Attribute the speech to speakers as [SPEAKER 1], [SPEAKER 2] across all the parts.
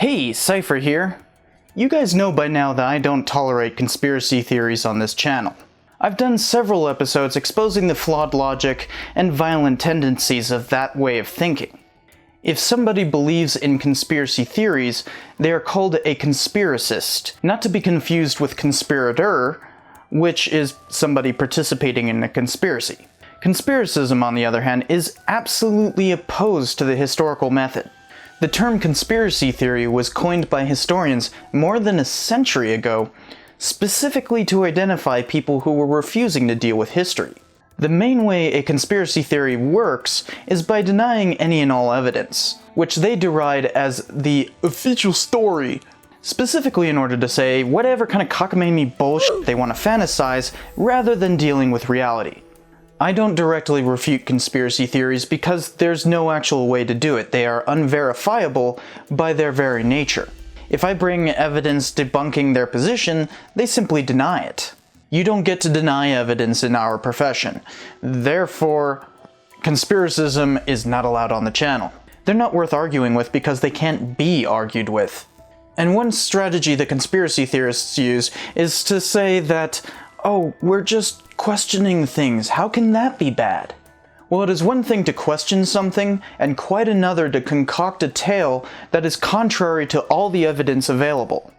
[SPEAKER 1] Hey, Cypher here. You guys know by now that I don't tolerate conspiracy theories on this channel. I've done several episodes exposing the flawed logic and violent tendencies of that way of thinking. If somebody believes in conspiracy theories, they are called a conspiracist, not to be confused with conspirator, which is somebody participating in a conspiracy. Conspiracism, on the other hand, is absolutely opposed to the historical method. The term conspiracy theory was coined by historians more than a century ago, specifically to identify people who were refusing to deal with history. The main way a conspiracy theory works is by denying any and all evidence, which they deride as the official story, specifically in order to say whatever kind of cockamamie bullshit they want to fantasize rather than dealing with reality. I don't directly refute conspiracy theories because there's no actual way to do it. They are unverifiable by their very nature. If I bring evidence debunking their position, they simply deny it. You don't get to deny evidence in our profession. Therefore, conspiracism is not allowed on the channel. They're not worth arguing with because they can't be argued with. And one strategy the conspiracy theorists use is to say that, oh, we're just questioning things. How can that be bad? Well, it is one thing to question something, and quite another to concoct a tale that is contrary to all the evidence available.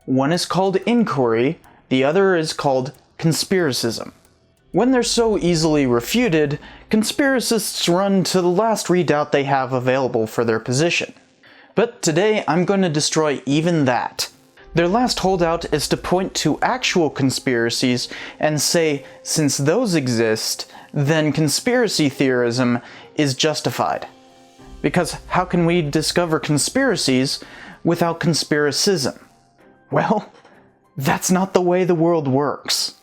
[SPEAKER 1] One is called inquiry, the other is called conspiracism. When they're so easily refuted, conspiracists run to the last redoubt they have available for their position. But today I'm going to destroy even that. Their last holdout is to point to actual conspiracies and say, since those exist, then conspiracy theorism is justified. Because how can we discover conspiracies without conspiracism? Well, that's not the way the world works.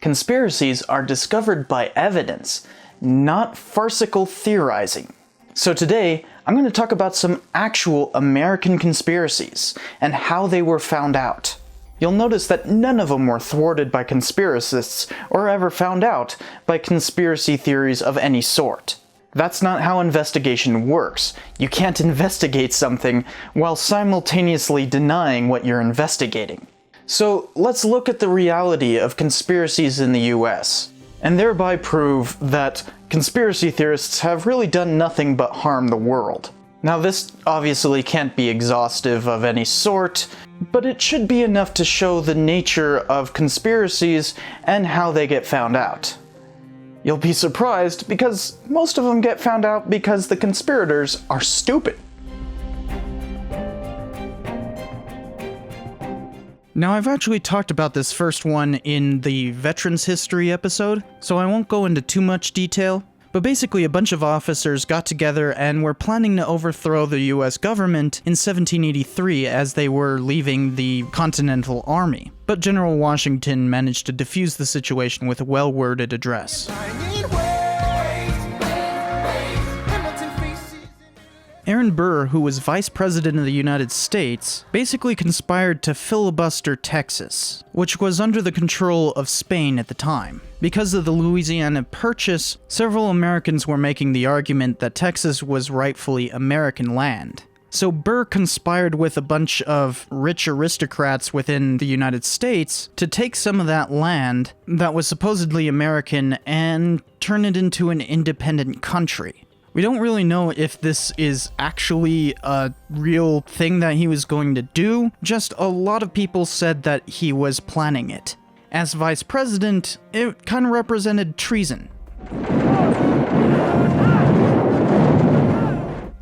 [SPEAKER 1] Conspiracies are discovered by evidence, not farcical theorizing. So today, I'm going to talk about some actual American conspiracies and how they were found out. You'll notice that none of them were thwarted by conspiracists or ever found out by conspiracy theories of any sort. That's not how investigation works. You can't investigate something while simultaneously denying what you're investigating. So let's look at the reality of conspiracies in the US, and thereby prove that conspiracy theorists have really done nothing but harm the world. Now, this obviously can't be exhaustive of any sort, but it should be enough to show the nature of conspiracies and how they get found out. You'll be surprised because most of them get found out because the conspirators are stupid. Now, I've actually talked about this first one in the Veterans History episode, so I won't go into too much detail, but basically a bunch of officers got together and were planning to overthrow the US government in 1783 as they were leaving the Continental Army. But General Washington managed to defuse the situation with a well-worded address. Aaron Burr, who was Vice President of the United States, basically conspired to filibuster Texas, which was under the control of Spain at the time. Because of the Louisiana Purchase, several Americans were making the argument that Texas was rightfully American land. So Burr conspired with a bunch of rich aristocrats within the United States to take some of that land that was supposedly American and turn it into an independent country. We don't really know if this is actually a real thing that he was going to do, just a lot of people said that he was planning it. As vice president, it kind of represented treason.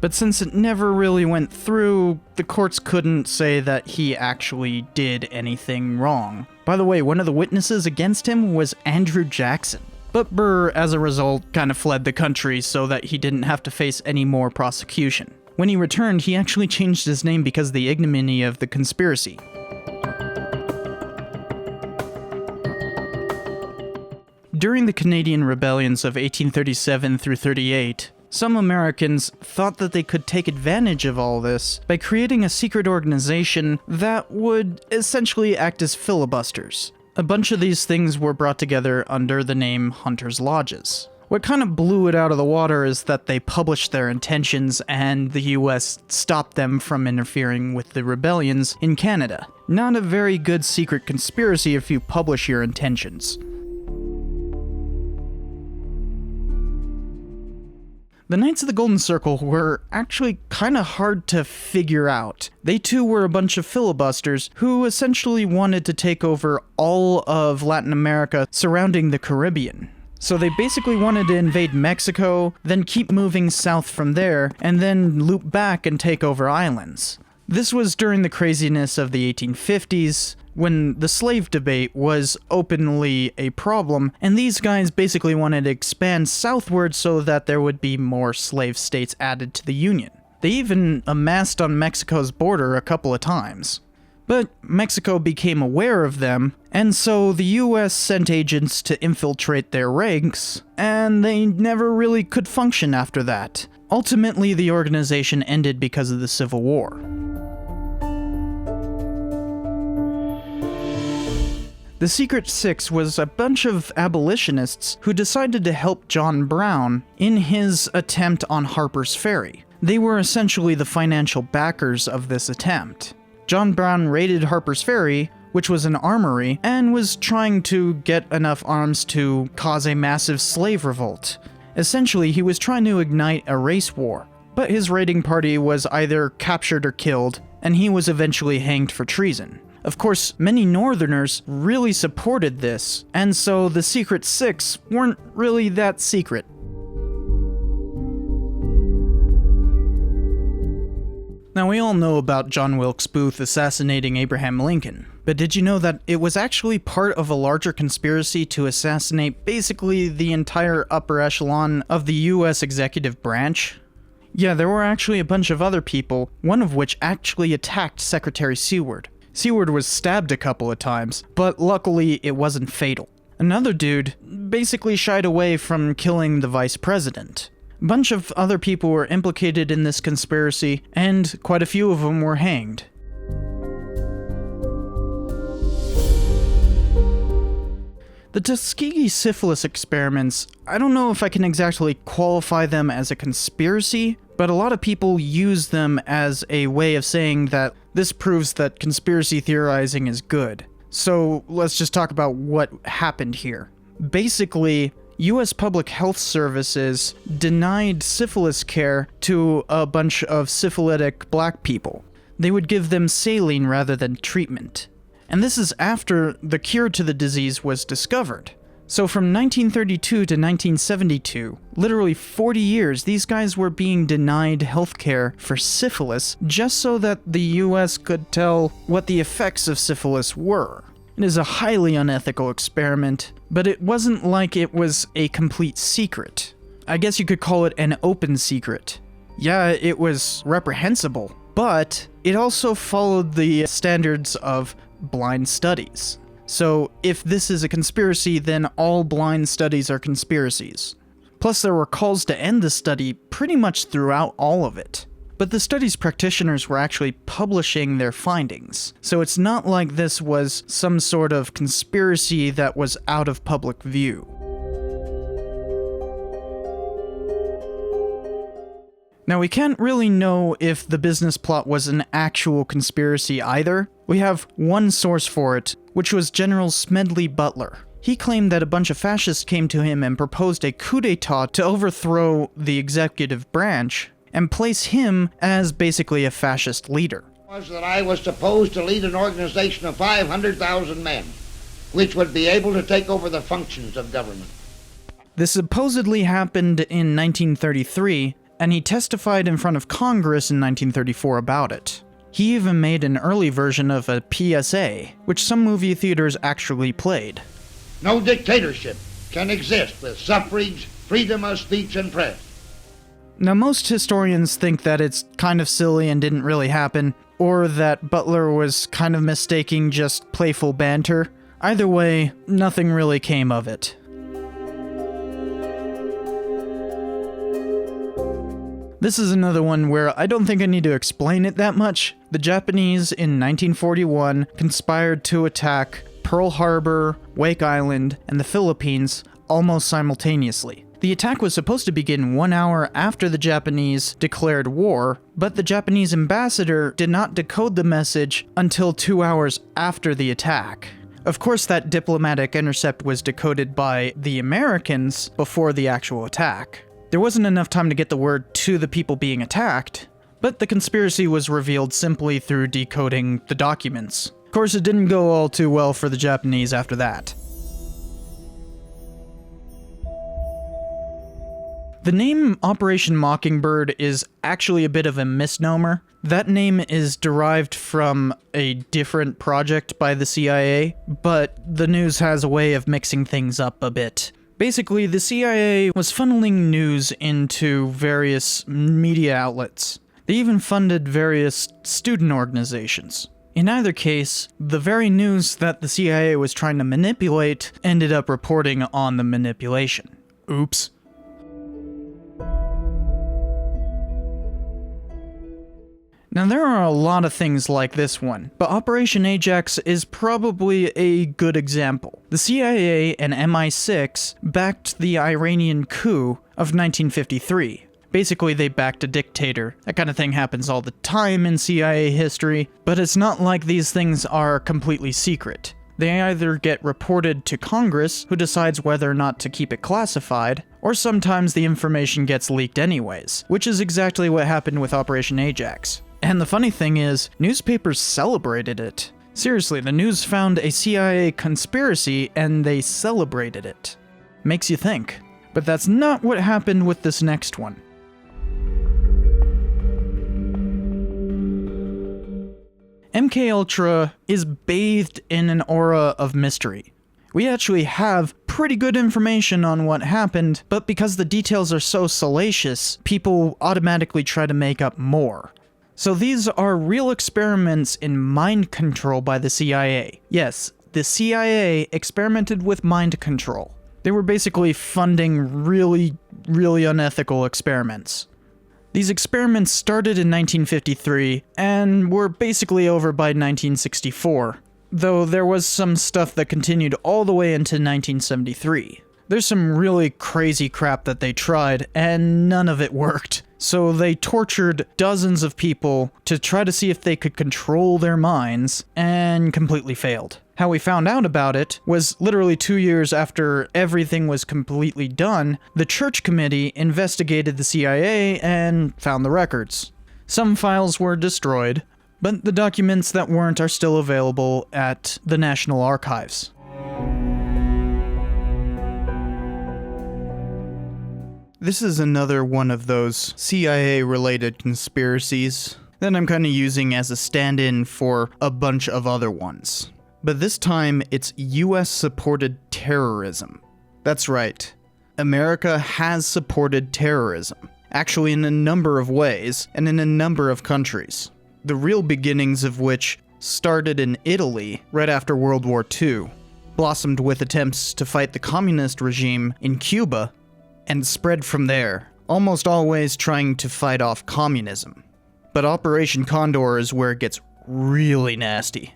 [SPEAKER 1] But since it never really went through, the courts couldn't say that he actually did anything wrong. By the way, one of the witnesses against him was Andrew Jackson. But Burr, as a result, kind of fled the country so that he didn't have to face any more prosecution. When he returned, he actually changed his name because of the ignominy of the conspiracy. During the Canadian rebellions of 1837 through 38, some Americans thought that they could take advantage of all this by creating a secret organization that would essentially act as filibusters. A bunch of these things were brought together under the name Hunters' Lodges. What kind of blew it out of the water is that they published their intentions and the US stopped them from interfering with the rebellions in Canada. Not a very good secret conspiracy if you publish your intentions. The Knights of the Golden Circle were actually kinda hard to figure out. They too were a bunch of filibusters who essentially wanted to take over all of Latin America surrounding the Caribbean. So they basically wanted to invade Mexico, then keep moving south from there, and then loop back and take over islands. This was during the craziness of the 1850s, when the slave debate was openly a problem, and these guys basically wanted to expand southward so that there would be more slave states added to the Union. They even amassed on Mexico's border a couple of times. But Mexico became aware of them, and so the US sent agents to infiltrate their ranks, and they never really could function after that. Ultimately, the organization ended because of the Civil War. The Secret Six was a bunch of abolitionists who decided to help John Brown in his attempt on Harper's Ferry. They were essentially the financial backers of this attempt. John Brown raided Harper's Ferry, which was an armory, and was trying to get enough arms to cause a massive slave revolt. Essentially, he was trying to ignite a race war, but his raiding party was either captured or killed, and he was eventually hanged for treason. Of course, many Northerners really supported this, and so the Secret Six weren't really that secret. Now, we all know about John Wilkes Booth assassinating Abraham Lincoln, but did you know that it was actually part of a larger conspiracy to assassinate basically the entire upper echelon of the US executive branch? Yeah, there were actually a bunch of other people, one of which actually attacked Secretary Seward. Seward was stabbed a couple of times, but luckily it wasn't fatal. Another dude basically shied away from killing the vice president. A bunch of other people were implicated in this conspiracy, and quite a few of them were hanged. The Tuskegee syphilis experiments, I don't know if I can exactly qualify them as a conspiracy, but a lot of people use them as a way of saying that this proves that conspiracy theorizing is good. So let's just talk about what happened here. Basically, U.S. Public Health Services denied syphilis care to a bunch of syphilitic black people. They would give them saline rather than treatment. And this is after the cure to the disease was discovered. So from 1932 to 1972, literally 40 years, these guys were being denied healthcare for syphilis just so that the US could tell what the effects of syphilis were. It is a highly unethical experiment, but it wasn't like it was a complete secret. I guess you could call it an open secret. Yeah, it was reprehensible, but it also followed the standards of blind studies. So if this is a conspiracy, then all blind studies are conspiracies. Plus, there were calls to end the study pretty much throughout all of it. But the study's practitioners were actually publishing their findings, so it's not like this was some sort of conspiracy that was out of public view. Now, we can't really know if the business plot was an actual conspiracy either. We have one source for it, which was General Smedley Butler. He claimed that a bunch of fascists came to him and proposed a coup d'etat to overthrow the executive branch and place him as basically a fascist leader.
[SPEAKER 2] Was that I was supposed to lead an organization of 500,000 men, which would be able to take over the functions of government.
[SPEAKER 1] This supposedly happened in 1933, and he testified in front of Congress in 1934 about it. He even made an early version of a PSA, which some movie theaters actually played.
[SPEAKER 2] No dictatorship can exist with suffrage, freedom of speech, and press.
[SPEAKER 1] Now, most historians think that it's kind of silly and didn't really happen, or that Butler was kind of mistaking just playful banter. Either way, nothing really came of it. This is another one where I don't think I need to explain it that much. The Japanese in 1941 conspired to attack Pearl Harbor, Wake Island, and the Philippines almost simultaneously. The attack was supposed to begin 1 hour after the Japanese declared war, but the Japanese ambassador did not decode the message until 2 hours after the attack. Of course, that diplomatic intercept was decoded by the Americans before the actual attack. There wasn't enough time to get the word to the people being attacked, but the conspiracy was revealed simply through decoding the documents. Of course, it didn't go all too well for the Japanese after that. The name Operation Mockingbird is actually a bit of a misnomer. That name is derived from a different project by the CIA, but the news has a way of mixing things up a bit. Basically, the CIA was funneling news into various media outlets. They even funded various student organizations. In either case, the very news that the CIA was trying to manipulate ended up reporting on the manipulation. Oops. Now, there are a lot of things like this one, but Operation Ajax is probably a good example. The CIA and MI6 backed the Iranian coup of 1953. Basically, they backed a dictator. That kind of thing happens all the time in CIA history, but it's not like these things are completely secret. They either get reported to Congress, who decides whether or not to keep it classified, or sometimes the information gets leaked anyways, which is exactly what happened with Operation Ajax. And the funny thing is, newspapers celebrated it. Seriously, the news found a CIA conspiracy and they celebrated it. Makes you think. But that's not what happened with this next one. MKUltra is bathed in an aura of mystery. We actually have pretty good information on what happened, but because the details are so salacious, people automatically try to make up more. So these are real experiments in mind control by the CIA. Yes, the CIA experimented with mind control. They were basically funding really unethical experiments. These experiments started in 1953 and were basically over by 1964, though there was some stuff that continued all the way into 1973. There's some really crazy crap that they tried, and none of it worked. So they tortured dozens of people to try to see if they could control their minds, and completely failed. How we found out about it was literally 2 years after everything was completely done, the Church Committee investigated the CIA and found the records. Some files were destroyed, but the documents that weren't are still available at the National Archives. This is another one of those CIA-related conspiracies that I'm kind of using as a stand-in for a bunch of other ones. But this time, it's US-supported terrorism. That's right. America has supported terrorism, actually in a number of ways, and in a number of countries. The real beginnings of which started in Italy right after World War II, blossomed with attempts to fight the communist regime in Cuba, and spread from there, almost always trying to fight off communism. But Operation Condor is where it gets really nasty.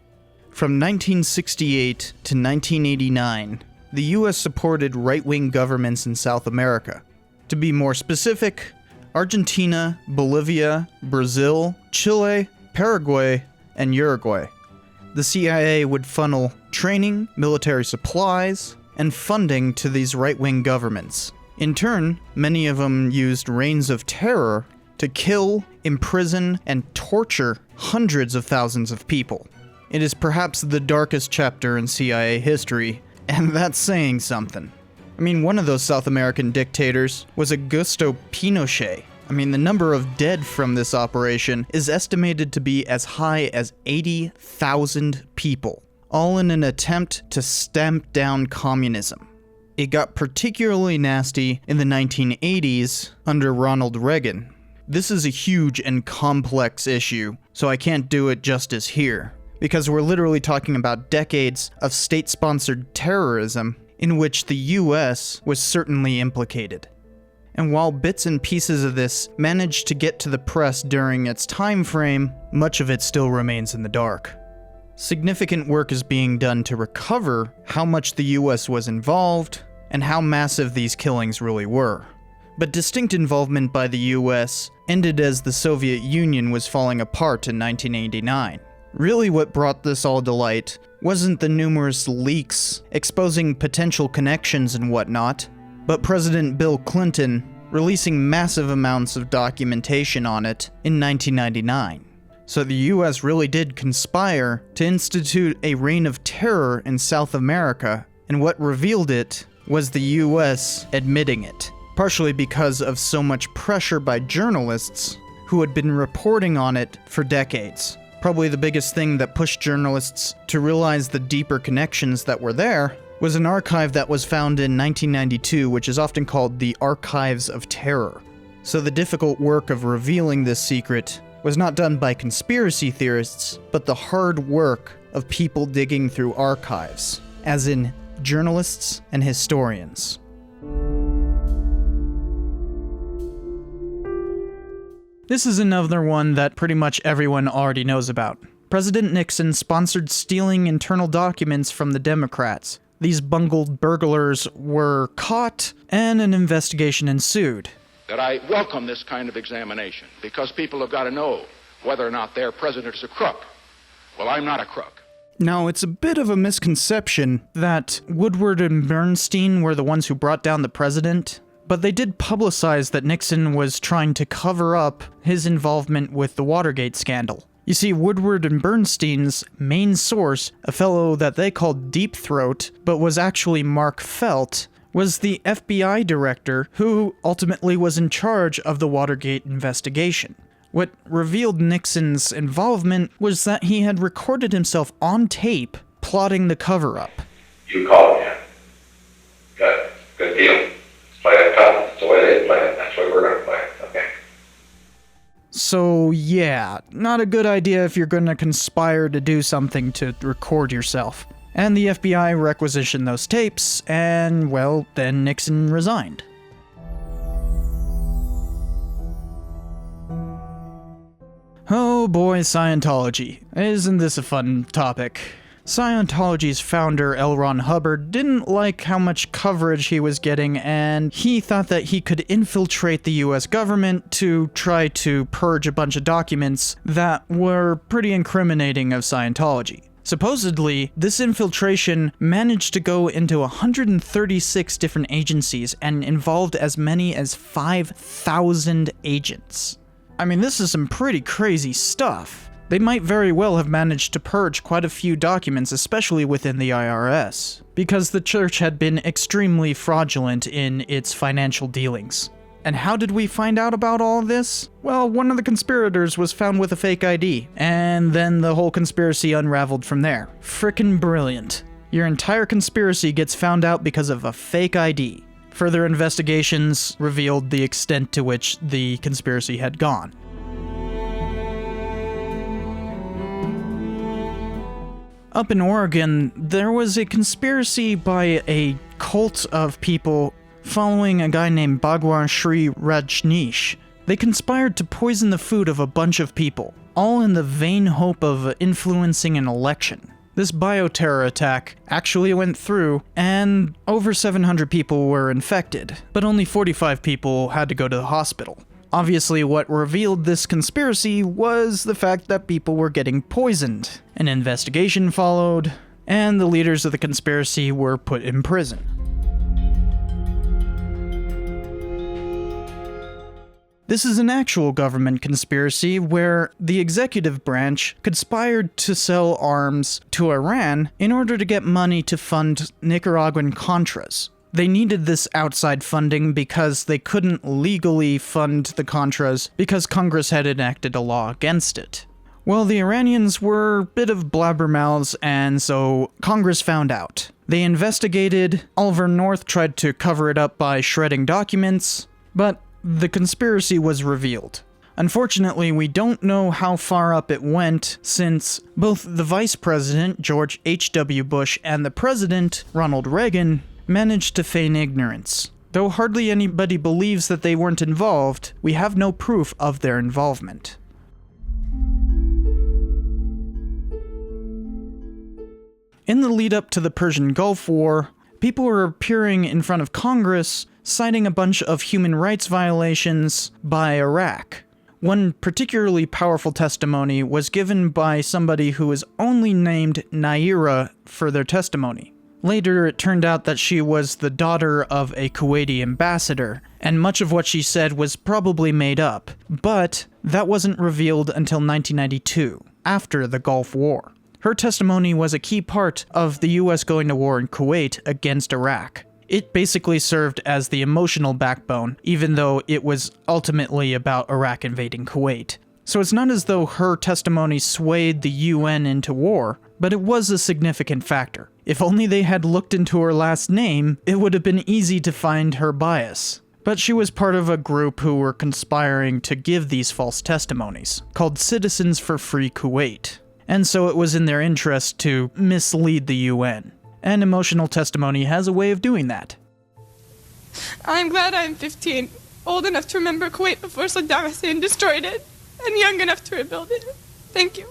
[SPEAKER 1] From 1968 to 1989, the US supported right-wing governments in South America. To be more specific, Argentina, Bolivia, Brazil, Chile, Paraguay, and Uruguay. The CIA would funnel training, military supplies, and funding to these right-wing governments. In turn, many of them used reigns of terror to kill, imprison, and torture hundreds of thousands of people. It is perhaps the darkest chapter in CIA history, and that's saying something. I mean, one of those South American dictators was Augusto Pinochet. I mean, the number of dead from this operation is estimated to be as high as 80,000 people, all in an attempt to stamp down communism. It got particularly nasty in the 1980s under Ronald Reagan. This is a huge and complex issue, so I can't do it justice here, because we're literally talking about decades of state-sponsored terrorism in which the US was certainly implicated. And while bits and pieces of this managed to get to the press during its time frame, much of it still remains in the dark. Significant work is being done to recover how much the US was involved, and how massive these killings really were. But distinct involvement by the US ended as the Soviet Union was falling apart in 1989. Really what brought this all to light wasn't the numerous leaks exposing potential connections and whatnot, but President Bill Clinton releasing massive amounts of documentation on it in 1999. So the US really did conspire to institute a reign of terror in South America, and what revealed it was the US admitting it, partially because of so much pressure by journalists who had been reporting on it for decades. Probably the biggest thing that pushed journalists to realize the deeper connections that were there was an archive that was found in 1992, which is often called the Archives of Terror. So the difficult work of revealing this secret was not done by conspiracy theorists, but the hard work of people digging through archives, as in journalists and historians. This is another one that pretty much everyone already knows about. President Nixon sponsored stealing internal documents from the Democrats. These bungled burglars were caught, and an investigation ensued.
[SPEAKER 3] That I welcome this kind of examination, because people have got to know whether or not their president is a crook. Well, I'm not a crook.
[SPEAKER 1] Now, it's a bit of a misconception that Woodward and Bernstein were the ones who brought down the president, but they did publicize that Nixon was trying to cover up his involvement with the Watergate scandal. You see, Woodward and Bernstein's main source, a fellow that they called Deep Throat, but was actually Mark Felt, was the FBI director who ultimately was in charge of the Watergate investigation. What revealed Nixon's involvement was that he had recorded himself on tape plotting the cover-up.
[SPEAKER 4] You called me. Good deal. Let's play it tough. That's the way they play it. That's the way we're going to play it. Okay.
[SPEAKER 1] So yeah, not a good idea if you're going to conspire to do something to record yourself. And the FBI requisitioned those tapes, and, well, then Nixon resigned. Oh boy, Scientology. Isn't this a fun topic? Scientology's founder, L. Ron Hubbard, didn't like how much coverage he was getting, and he thought that he could infiltrate the US government to try to purge a bunch of documents that were pretty incriminating of Scientology. Supposedly, this infiltration managed to go into 136 different agencies and involved as many as 5,000 agents. I mean, this is some pretty crazy stuff. They might very well have managed to purge quite a few documents, especially within the IRS, because the church had been extremely fraudulent in its financial dealings. And how did we find out about all of this? Well, one of the conspirators was found with a fake ID, and then the whole conspiracy unraveled from there. Frickin' brilliant. Your entire conspiracy gets found out because of a fake ID. Further investigations revealed the extent to which the conspiracy had gone. Up in Oregon, there was a conspiracy by a cult of people following a guy named Bhagwan Sri Rajneesh. They conspired to poison the food of a bunch of people, all in the vain hope of influencing an election. This bioterror attack actually went through, and over 700 people were infected, but only 45 people had to go to the hospital. Obviously, what revealed this conspiracy was the fact that people were getting poisoned. An investigation followed, and the leaders of the conspiracy were put in prison. This is an actual government conspiracy where the executive branch conspired to sell arms to Iran in order to get money to fund Nicaraguan Contras. They needed this outside funding because they couldn't legally fund the Contras because Congress had enacted a law against it. Well, the Iranians were a bit of blabbermouths, and so Congress found out. They investigated. Oliver North tried to cover it up by shredding documents, but the conspiracy was revealed. Unfortunately, we don't know how far up it went, since both the Vice President, George H.W. Bush, and the President, Ronald Reagan, managed to feign ignorance. Though hardly anybody believes that they weren't involved, we have no proof of their involvement. In the lead up to the Persian Gulf War, people were appearing in front of Congress citing a bunch of human rights violations by Iraq. One particularly powerful testimony was given by somebody who was only named Nayirah for their testimony. Later, it turned out that she was the daughter of a Kuwaiti ambassador, and much of what she said was probably made up, but that wasn't revealed until 1992, after the Gulf War. Her testimony was a key part of the US going to war in Kuwait against Iraq. It basically served as the emotional backbone, even though it was ultimately about Iraq invading Kuwait. So it's not as though her testimony swayed the UN into war, but it was a significant factor. If only they had looked into her last name, it would have been easy to find her bias. But she was part of a group who were conspiring to give these false testimonies, called Citizens for Free Kuwait. And so it was in their interest to mislead the UN. And emotional testimony has a way of doing that.
[SPEAKER 5] I'm glad I'm 15, old enough to remember Kuwait before Saddam Hussein destroyed it, and young enough to rebuild it. Thank you.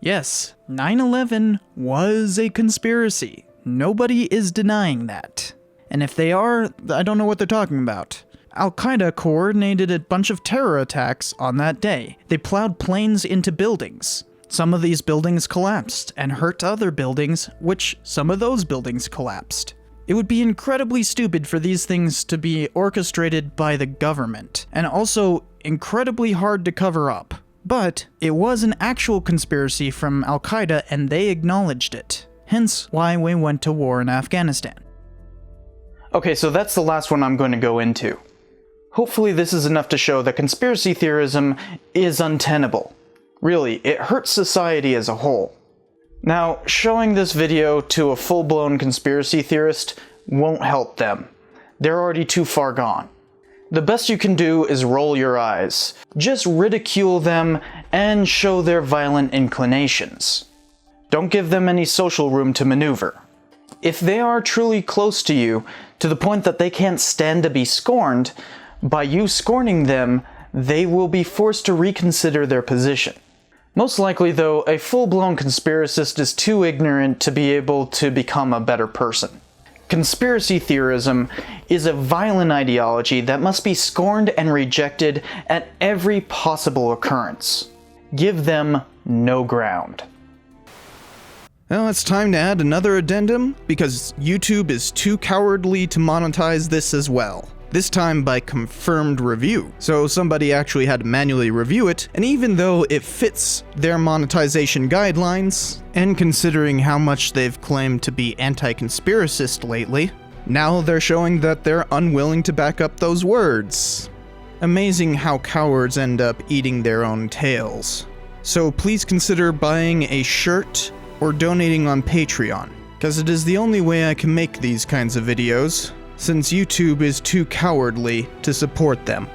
[SPEAKER 1] Yes, 9/11 was a conspiracy. Nobody is denying that. And if they are, I don't know what they're talking about. Al-Qaeda coordinated a bunch of terror attacks on that day. They plowed planes into buildings. Some of these buildings collapsed and hurt other buildings, which some of those buildings collapsed. It would be incredibly stupid for these things to be orchestrated by the government, and also incredibly hard to cover up. But it was an actual conspiracy from Al-Qaeda, and they acknowledged it. Hence why we went to war in Afghanistan. Okay, so that's the last one I'm going to go into. Hopefully this is enough to show that conspiracy theorism is untenable. Really, it hurts society as a whole. Now, showing this video to a full-blown conspiracy theorist won't help them. They're already too far gone. The best you can do is roll your eyes. Just ridicule them and show their violent inclinations. Don't give them any social room to maneuver. If they are truly close to you, to the point that they can't stand to be scorned, by you scorning them, they will be forced to reconsider their position. Most likely, though, a full-blown conspiracist is too ignorant to be able to become a better person. Conspiracy theorism is a violent ideology that must be scorned and rejected at every possible occurrence. Give them no ground.
[SPEAKER 6] Well, it's time to add another addendum, because YouTube is too cowardly to monetize this as well. This time by confirmed review. So somebody actually had to manually review it, and even though it fits their monetization guidelines, and considering how much they've claimed to be anti-conspiracist lately, now they're showing that they're unwilling to back up those words. Amazing how cowards end up eating their own tails. So please consider buying a shirt or donating on Patreon, because it is the only way I can make these kinds of videos, since YouTube is too cowardly to support them.